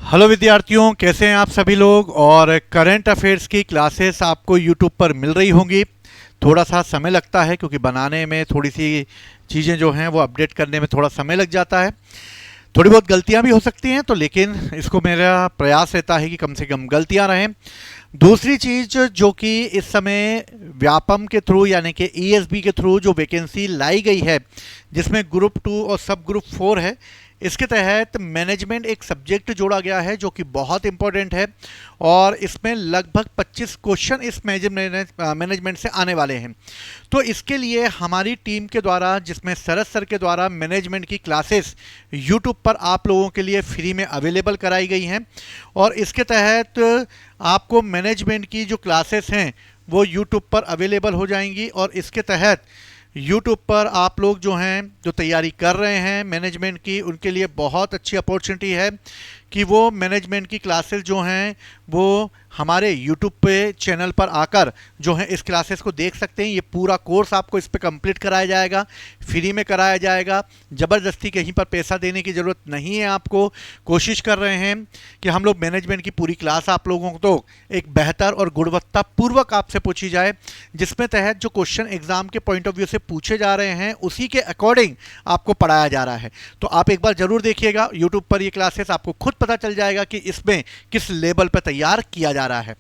Hello विद्यार्थियों, कैसे हैं आप सभी लोग। और करंट अफेयर्स की क्लासेस आपको यूट्यूब पर मिल रही होंगी। थोड़ा सा समय लगता है क्योंकि बनाने में थोड़ी सी चीज़ें जो हैं वो अपडेट करने में थोड़ा समय लग जाता है। थोड़ी बहुत गलतियां भी हो सकती हैं, तो लेकिन इसको मेरा प्रयास रहता है कि कम से कम गलतियां रहें। दूसरी चीज़ जो कि इस समय व्यापम के थ्रू यानी कि ईएसबी के थ्रू जो वैकेंसी लाई गई है, जिसमें ग्रुप 2 और सब ग्रुप 4 है, इसके तहत मैनेजमेंट एक सब्जेक्ट जोड़ा गया है जो कि बहुत इंपॉर्टेंट है। और इसमें लगभग 25 क्वेश्चन इस मैनेजमेंट से आने वाले हैं। तो इसके लिए हमारी टीम के द्वारा, जिसमें शरद सर के द्वारा मैनेजमेंट की क्लासेस यूट्यूब पर आप लोगों के लिए फ्री में अवेलेबल कराई गई हैं। और इसके तहत आपको मैनेजमेंट की जो क्लासेस हैं वो यूट्यूब पर अवेलेबल हो जाएंगी। और इसके तहत यूट्यूब पर आप लोग जो हैं, जो तैयारी कर रहे हैं मैनेजमेंट की, उनके लिए बहुत अच्छी अपॉर्चुनिटी है कि वो मैनेजमेंट की क्लासेस जो हैं वो हमारे यूट्यूब पे चैनल पर आकर जो है इस क्लासेस को देख सकते हैं। ये पूरा कोर्स आपको इस पे कंप्लीट कराया जाएगा, फ्री में कराया जाएगा। ज़बरदस्ती कहीं पर पैसा देने की ज़रूरत नहीं है आपको। कोशिश कर रहे हैं कि हम लोग मैनेजमेंट की पूरी क्लास आप लोगों को तो एक बेहतर और गुणवत्तापूर्वक आपसे पूछी जाए, जिसमें तहत जो क्वेश्चन एग्जाम के पॉइंट ऑफ व्यू से पूछे जा रहे हैं उसी के अकॉर्डिंग आपको पढ़ाया जा रहा है। तो आप एक बार ज़रूर देखिएगा यूट्यूब पर ये क्लासेस, आपको खुद पता चल जाएगा कि इसमें किस लेवल पर तैयार किया जा रहा है।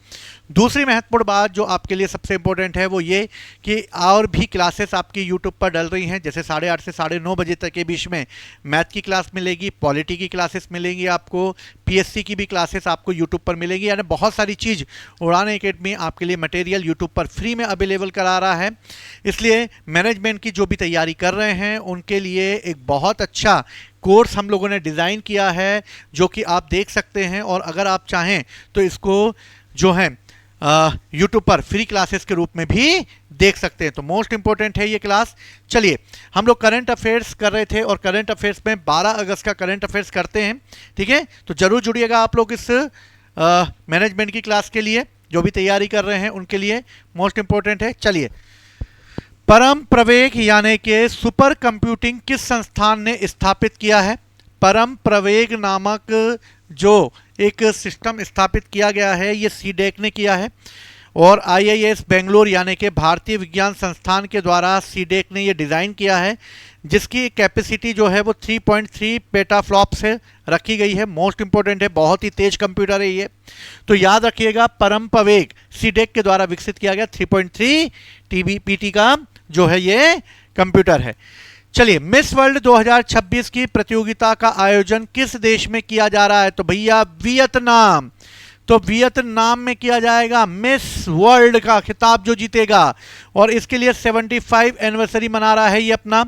दूसरी महत्वपूर्ण बात जो आपके लिए सबसे इंपॉर्टेंट है वो ये कि और भी क्लासेस आपकी यूट्यूब पर डल रही हैं। जैसे 8:30 से 9:30 बजे तक के बीच में मैथ की क्लास मिलेगी, पॉलिटी की क्लासेस मिलेंगी आपको, पीएससी की भी क्लासेस आपको यूट्यूब पर मिलेंगी। यानी बहुत सारी चीज़ उड़ान एकेडमी आपके लिए मटेरियल यूट्यूब पर फ्री में अवेलेबल करा रहा है। इसलिए मैनेजमेंट की जो भी तैयारी कर रहे हैं उनके लिए एक बहुत अच्छा कोर्स हम लोगों ने डिज़ाइन किया है जो कि आप देख सकते हैं। और अगर आप चाहें तो इसको जो है यूट्यूब पर फ्री क्लासेस के रूप में भी देख सकते हैं। तो मोस्ट इंपॉर्टेंट है ये क्लास। चलिए, हम लोग करंट अफेयर्स कर रहे थे और करंट अफेयर्स में 12 अगस्त का करंट अफेयर्स करते हैं, ठीक है। तो जरूर जुड़िएगा आप लोग इस मैनेजमेंट की क्लास के लिए, जो भी तैयारी कर रहे हैं उनके लिए मोस्ट इंपॉर्टेंट है। चलिए, परम प्रवेग यानी कि सुपर कंप्यूटिंग किस संस्थान ने स्थापित किया है। परम प्रवेग नामक जो एक सिस्टम स्थापित किया गया है ये सीडेक ने किया है। और आईआईएस बेंगलोर यानी कि भारतीय विज्ञान संस्थान के द्वारा सीडेक ने ये डिज़ाइन किया है, जिसकी कैपेसिटी जो है वो 3.3 पेटाफ्लॉप से रखी गई है। मोस्ट इंपॉर्टेंट है, बहुत ही तेज कंप्यूटर है ये। तो याद रखिएगा, परम प्रवेग सीडेक के द्वारा विकसित किया गया 3.3 टीबीपीटी का जो है ये कंप्यूटर है। चलिए, मिस वर्ल्ड 2026 की प्रतियोगिता का आयोजन किस देश में किया जा रहा है। तो भैया वियतनाम। तो वियतनाम में किया जाएगा मिस वर्ल्ड का खिताब जो जीतेगा। और इसके लिए 75 एनिवर्सरी मना रहा है ये अपना।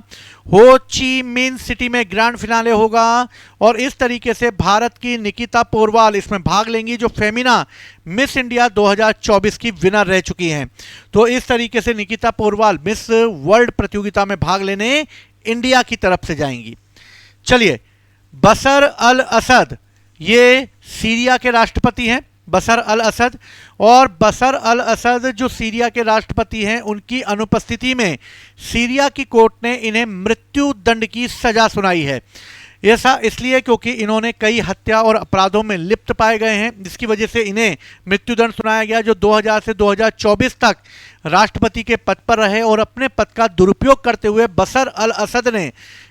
हो ची मिन सिटी में ग्रैंड फिनाले होगा। और इस तरीके से भारत की निकिता पोरवाल इसमें भाग लेंगी, जो फेमिना मिस इंडिया 2024 की विनर रह चुकी हैं। तो इस तरीके से निकिता पोरवाल मिस वर्ल्ड प्रतियोगिता में भाग लेने इंडिया की तरफ से जाएंगी। चलिए, बशर अल असद ये सीरिया के राष्ट्रपति हैं, बशर अल असद। और बशर अल असद जो सीरिया के राष्ट्रपति हैं, उनकी अनुपस्थिति में सीरिया की कोर्ट ने इन्हें मृत्यु दंड की सजा सुनाई है। ऐसा इसलिए क्योंकि इन्होंने कई हत्या और अपराधों में लिप्त पाए गए हैं, जिसकी वजह से इन्हें मृत्युदंड सुनाया गया। जो 2000 से 2024 तक राष्ट्रपति के पद पर रहे और अपने पद का दुरुपयोग करते हुए बशर अल असद ने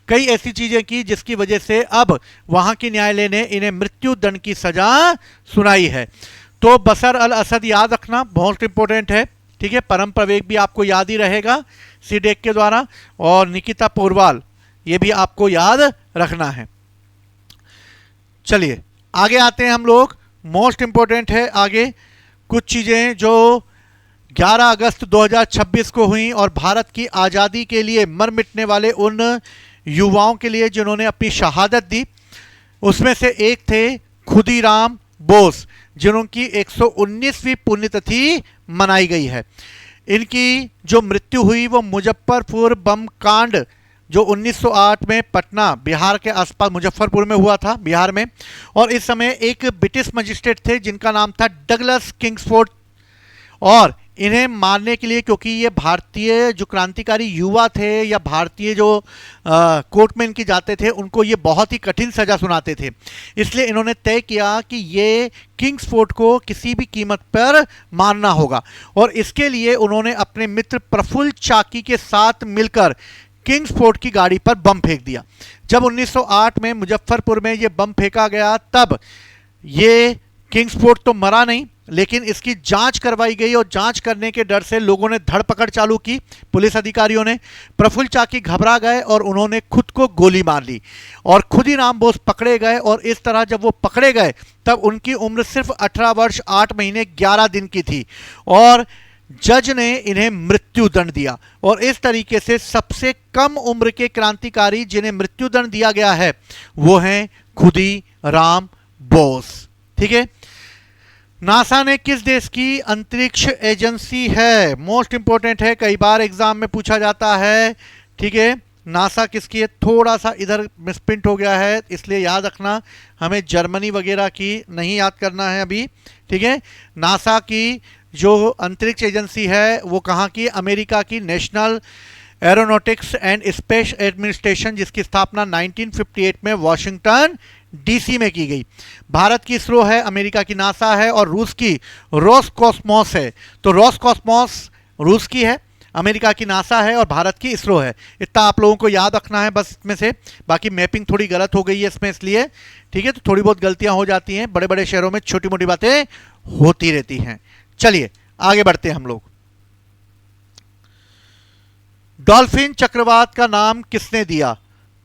कई ऐसी चीजें की जिसकी वजह से अब वहां की न्यायालय ने इन्हें मृत्युदंड की सजा सुनाई है। तो बशर अल असद याद रखना बहुत इंपॉर्टेंट है, ठीक है। परम प्रवेग भी आपको याद ही रहेगा सीडेक के द्वारा। और निकिता पोरवाल ये भी आपको याद रखना है। चलिए, आगे आते हैं हम लोग। मोस्ट इंपॉर्टेंट है आगे कुछ चीजें जो 11 अगस्त 2026 को हुई और भारत की आज़ादी के लिए मर मिटने वाले उन युवाओं के लिए जिन्होंने अपनी शहादत दी। उसमें से एक थे खुदीराम बोस, जिनकी 119वीं पुण्यतिथि मनाई गई है। इनकी जो मृत्यु हुई वो मुजफ्फरपुर बम कांड जो 1908 में पटना बिहार के आसपास मुजफ्फरपुर में हुआ था, बिहार में। और इस समय एक ब्रिटिश मजिस्ट्रेट थे जिनका नाम था डगलस किंग्सफोर्ड। और इन्हें मारने के लिए, क्योंकि ये भारतीय जो क्रांतिकारी युवा थे या भारतीय जो कोर्ट में इनकी जाते थे उनको ये बहुत ही कठिन सजा सुनाते थे। इसलिए इन्होंने तय किया कि ये किंग्सफोर्ड को किसी भी कीमत पर मारना होगा, और इसके लिए उन्होंने अपने मित्र प्रफुल्ल चाकी के साथ मिलकर किंग्सफोर्ड की गाड़ी पर बम फेंक दिया। जब 1908 में मुजफ्फरपुर में ये बम फेंका गया तब ये किंग्सफोर्ड तो मरा नहीं, लेकिन इसकी जांच करवाई गई, और जांच करने के डर से लोगों ने धरपकड़ चालू की। पुलिस अधिकारियों ने, प्रफुल्ल चाकी घबरा गए और उन्होंने खुद को गोली मार ली, और खुदीराम बोस पकड़े गए। और इस तरह जब वो पकड़े गए तब उनकी उम्र सिर्फ 18 वर्ष 8 महीने 11 दिन की थी, और जज ने इन्हें मृत्यु दंड दिया। और इस तरीके से सबसे कम उम्र के क्रांतिकारी जिन्हें मृत्यु दंड दिया गया है वो हैं खुदीराम बोस। ठीक है। नासा ने किस देश की अंतरिक्ष एजेंसी है? मोस्ट इंपॉर्टेंट है, कई बार एग्जाम में पूछा जाता है। ठीक है, नासा किसकी है? थोड़ा सा इधर मिसप्रिंट हो गया है, इसलिए याद रखना, हमें जर्मनी वगैरह की नहीं याद करना है अभी। ठीक है, नासा की जो अंतरिक्ष एजेंसी है वो कहाँ की? अमेरिका की national aeronautics and space administration, जिसकी स्थापना 1958 में वॉशिंगटन डीसी में की गई। भारत की इसरो है, अमेरिका की नासा है, और रूस की रोसकॉस्मोस है। तो रोसकॉस्मोस रूस की है, अमेरिका की नासा है, और भारत की इसरो है। इतना आप लोगों को याद रखना है बस इसमें से। बाकी मैपिंग थोड़ी गलत हो गई है इसमें, इसलिए ठीक है, तो थोड़ी बहुत गलतियां हो जाती हैं, बड़े बड़े शहरों में छोटी मोटी बातें होती रहती हैं। चलिए आगे बढ़ते हैं हम लोग। डॉल्फिन चक्रवात का नाम किसने दिया?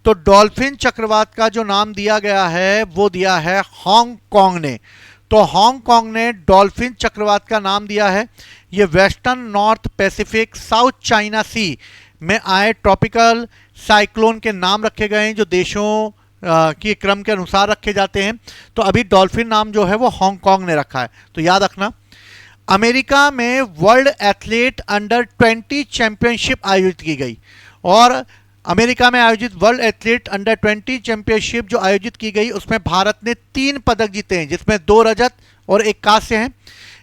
तो डॉल्फिन चक्रवात का जो नाम दिया गया है वो दिया है हांगकांग ने। तो हांगकांग ने डॉल्फिन चक्रवात का नाम दिया है। ये western North Pacific South China Sea में आए ट्रॉपिकल साइक्लोन के नाम रखे गए हैं, जो देशों के क्रम के अनुसार रखे जाते हैं। तो अभी डॉल्फिन नाम जो है वो हांगकांग ने रखा है, तो याद रखना। अमेरिका में वर्ल्ड एथलीट अंडर 20 चैंपियनशिप आयोजित की गई, और अमेरिका में आयोजित वर्ल्ड एथलीट अंडर 20 चैंपियनशिप जो आयोजित की गई उसमें भारत ने 3 पदक जीते हैं, जिसमें 2 रजत और 1 कांस्य हैं।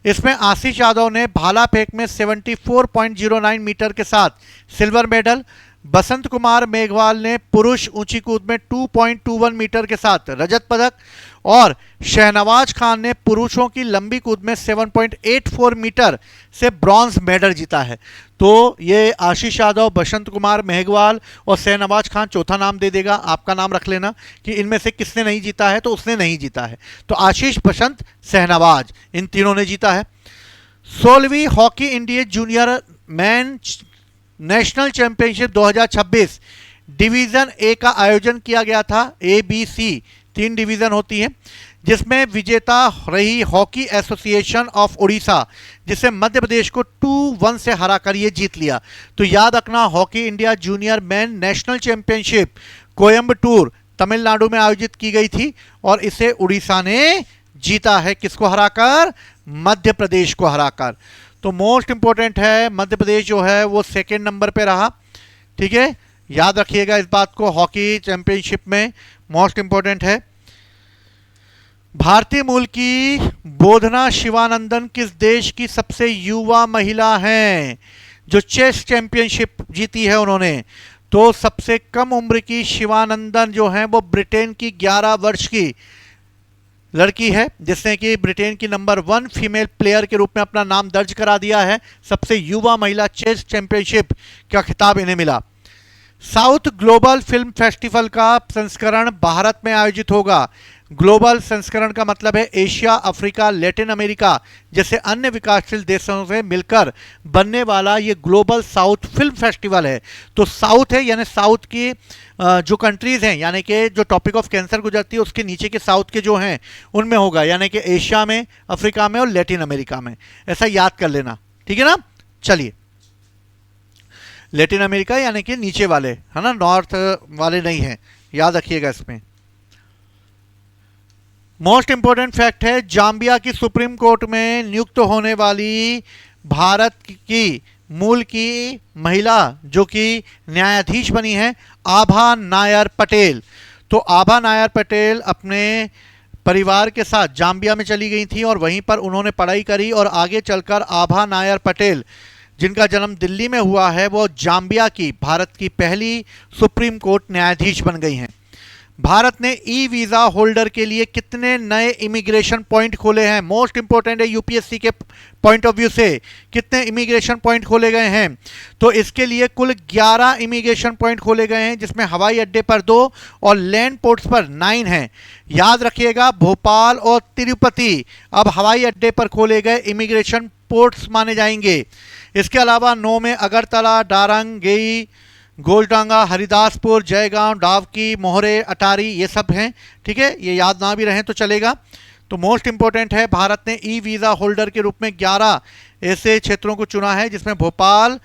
इसमें आशीष यादव ने भाला फेंक में 74.09 मीटर के साथ सिल्वर मेडल, बसंत कुमार मेघवाल ने पुरुष ऊंची कूद में 2.21 मीटर के साथ रजत पदक, और शहनवाज खान ने पुरुषों की लंबी कूद में 7.84 मीटर से ब्रॉन्ज मेडल जीता है। तो ये आशीष यादव, बसंत कुमार मेघवाल और शहनवाज खान, चौथा नाम दे देगा, आपका नाम रख लेना कि इनमें से किसने नहीं जीता है, तो उसने नहीं जीता है। तो आशीष, बसंत, शहनवाज, इन तीनों ने जीता है। 16वीं hockey India junior men national championship 2026 division A का आयोजन किया गया था। ए, बी, सी 3 डिवीजन होती हैं, जिसमें विजेता रही हॉकी एसोसिएशन ऑफ उड़ीसा, जिसे मध्य प्रदेश को 2-1 से हराकर ये जीत लिया। तो याद रखना, hockey India junior men national championship Coimbatore Tamil Nadu में आयोजित की गई थी, और इसे उड़ीसा ने जीता है। किसको हराकर? मध्य प्रदेश को हराकर। तो मोस्ट इंपॉर्टेंट है, मध्य प्रदेश जो है वो 2nd नंबर पे रहा। ठीक है, याद रखिएगा इस बात को, हॉकी चैंपियनशिप में मोस्ट इंपॉर्टेंट है। भारतीय मूल की बोधना शिवानंदन किस देश की सबसे युवा महिला हैं जो चेस चैंपियनशिप जीती है उन्होंने? तो सबसे कम उम्र की शिवानंदन जो है वो ब्रिटेन की 11 वर्ष की लड़की है, जिसने कि ब्रिटेन की नंबर 1 फीमेल प्लेयर के रूप में अपना नाम दर्ज करा दिया है। सबसे युवा महिला चेस चैंपियनशिप का खिताब इन्हें मिला। साउथ ग्लोबल फिल्म फेस्टिवल का संस्करण भारत में आयोजित होगा। ग्लोबल संस्करण का मतलब है एशिया, अफ्रीका, लैटिन अमेरिका जैसे अन्य विकासशील देशों से मिलकर बनने वाला ये ग्लोबल साउथ फिल्म फेस्टिवल है। तो साउथ है यानी साउथ की जो कंट्रीज हैं, यानी कि जो टॉपिक ऑफ कैंसर गुजरती है उसके नीचे के साउथ के जो हैं उनमें होगा, यानी कि एशिया में, अफ्रीका में और लैटिन अमेरिका में। ऐसा याद कर लेना, ठीक है ना। चलिए, लैटिन अमेरिका यानी कि नीचे वाले, है ना, नॉर्थ वाले नहीं हैं, याद रखिएगा इसमें। मोस्ट इंपॉर्टेंट फैक्ट है, जाम्बिया की सुप्रीम कोर्ट में नियुक्त होने वाली भारत की मूल की महिला जो कि न्यायाधीश बनी है, आभा नायर पटेल। तो आभा नायर पटेल अपने परिवार के साथ जाम्बिया में चली गई थी और वहीं पर उन्होंने पढ़ाई करी और आगे चलकर आभा नायर पटेल, जिनका जन्म दिल्ली में हुआ है, वो जाम्बिया की भारत की पहली सुप्रीम कोर्ट न्यायाधीश बन गई हैं। भारत ने ई वीज़ा होल्डर के लिए कितने नए इमिग्रेशन पॉइंट खोले हैं? मोस्ट इंपॉर्टेंट है यूपीएससी के पॉइंट ऑफ व्यू से, कितने इमिग्रेशन पॉइंट खोले गए हैं? तो इसके लिए कुल 11 इमिग्रेशन पॉइंट खोले गए हैं, जिसमें हवाई अड्डे पर 2 और लैंड पोर्ट्स पर 9 हैं। याद रखिएगा, भोपाल और तिरुपति अब हवाई अड्डे पर खोले गए इमिग्रेशन पोर्ट्स माने जाएंगे। इसके अलावा 9 में अगरतला, डारंग, गेई, गोलडांगा, हरिदासपुर, जयगांव, डावकी, मोहरे, अटारी, ये सब हैं। ठीक है, ये याद ना भी रहें तो चलेगा। तो मोस्ट इंपॉर्टेंट है, भारत ने ई वीज़ा होल्डर के रूप में 11 ऐसे क्षेत्रों को चुना है, जिसमें भोपाल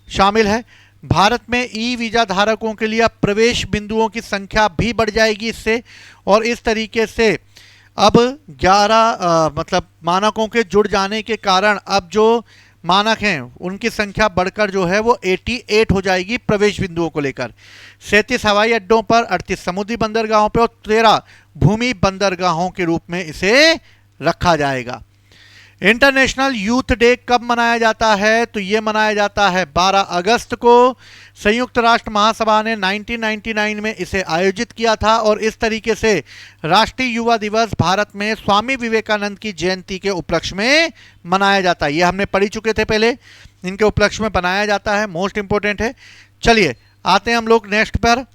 शामिल है। भारत में ई वीज़ा धारकों के लिए अब प्रवेश बिंदुओं की संख्या भी बढ़ जाएगी इससे, और इस तरीके से अब 11 मतलब मानकों के जुड़ जाने के कारण अब जो मानक हैं उनकी संख्या बढ़कर जो है वो 88 हो जाएगी प्रवेश बिंदुओं को लेकर। 37 हवाई अड्डों पर, 38 समुद्री बंदरगाहों पर और 13 भूमि बंदरगाहों के रूप में इसे रखा जाएगा। इंटरनेशनल यूथ डे कब मनाया जाता है? तो ये मनाया जाता है 12 अगस्त को। संयुक्त राष्ट्र महासभा ने 1999 में इसे आयोजित किया था और इस तरीके से राष्ट्रीय युवा दिवस भारत में स्वामी विवेकानंद की जयंती के उपलक्ष्य में मनाया जाता है। ये हमने पढ़ी चुके थे पहले, इनके उपलक्ष्य में बनाया जाता है, मोस्ट इंपोर्टेंट है। चलिए आते हैं हम लोग नेक्स्ट पर।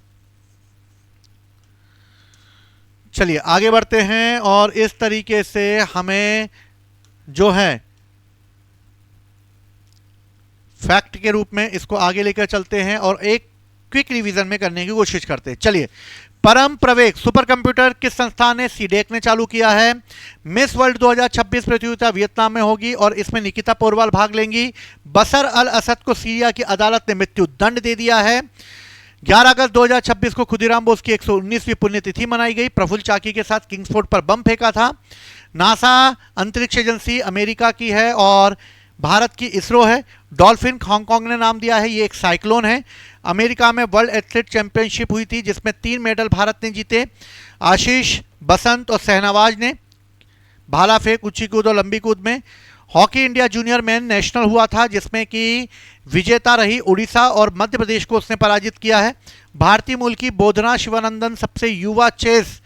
चलिए आगे बढ़ते हैं और इस तरीके से हमें जो है फैक्ट के रूप में इसको आगे लेकर चलते हैं और एक क्विक रिवीजन में करने की कोशिश करते हैं। चलिए, परम प्रवेग सुपर कंप्यूटर किस संस्थान ने, सीडेक ने चालू किया है। मिस वर्ल्ड 2026 प्रतियोगिता वियतनाम में होगी और इसमें निकिता पोरवाल भाग लेंगी। बशर अल असद को सीरिया की अदालत ने मृत्यु दंड दे दिया है। 11 अगस्त 2026 को खुदीराम बोस की 119वीं पुण्यतिथि मनाई गई। प्रफुल्ल चाकी के साथ किंग्सफोर्ड पर बम फेंका था। नासा अंतरिक्ष एजेंसी अमेरिका की है और भारत की इसरो है। डॉल्फिन हांगकांग ने नाम दिया है, ये एक साइक्लोन है। अमेरिका में वर्ल्ड एथलेट चैंपियनशिप हुई थी जिसमें 3 मेडल भारत ने जीते। आशीष, बसंत और शहनवाज ने भाला फेंक, ऊंची कूद और लंबी कूद में। Hockey India junior men national हुआ था जिसमें कि विजेता रही उड़ीसा और मध्य प्रदेश को उसने पराजित किया है। भारतीय मूल की बोधना शिवानंदन सबसे युवा चेस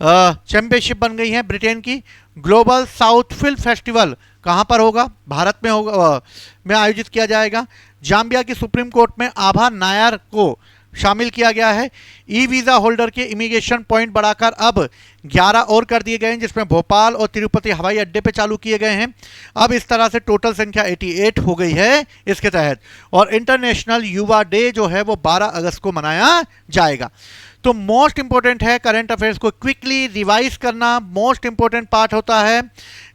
चैंपियनशिप बन गई है ब्रिटेन की। ग्लोबल साउथ फिल्म फेस्टिवल कहां पर होगा? भारत में होगा, में आयोजित किया जाएगा। जाम्बिया की सुप्रीम कोर्ट में आभा नायर को शामिल किया गया है। ई वीज़ा होल्डर के इमिग्रेशन पॉइंट बढ़ाकर अब 11 और कर दिए गए हैं जिसमें भोपाल और तिरुपति हवाई अड्डे पे चालू किए गए हैं। अब इस तरह से टोटल संख्या 88 हो गई है इसके तहत। और इंटरनेशनल युवा डे जो है वो 12 अगस्त को मनाया जाएगा। तो मोस्ट इंपॉर्टेंट है करंट अफेयर्स को क्विकली रिवाइज करना, मोस्ट इंपॉर्टेंट पार्ट होता है।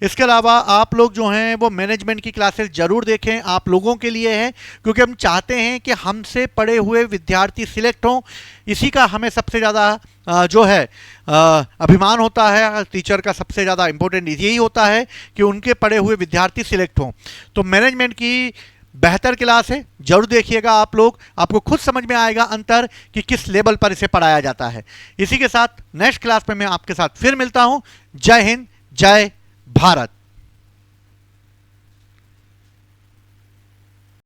इसके अलावा आप लोग जो हैं वो मैनेजमेंट की क्लासेस जरूर देखें, आप लोगों के लिए है, क्योंकि हम चाहते हैं कि हमसे पढ़े हुए विद्यार्थी सिलेक्ट हों। इसी का हमें सबसे ज़्यादा जो है अभिमान होता है। टीचर का सबसे ज़्यादा इंपॉर्टेंट यही होता है कि उनके पढ़े हुए विद्यार्थी सिलेक्ट हों। तो मैनेजमेंट की बेहतर क्लास है, जरूर देखिएगा आप लोग, आपको खुद समझ में आएगा अंतर कि किस लेवल पर इसे पढ़ाया जाता है। इसी के साथ नेक्स्ट क्लास में मैं आपके साथ फिर मिलता हूं। जय हिंद, जय भारत।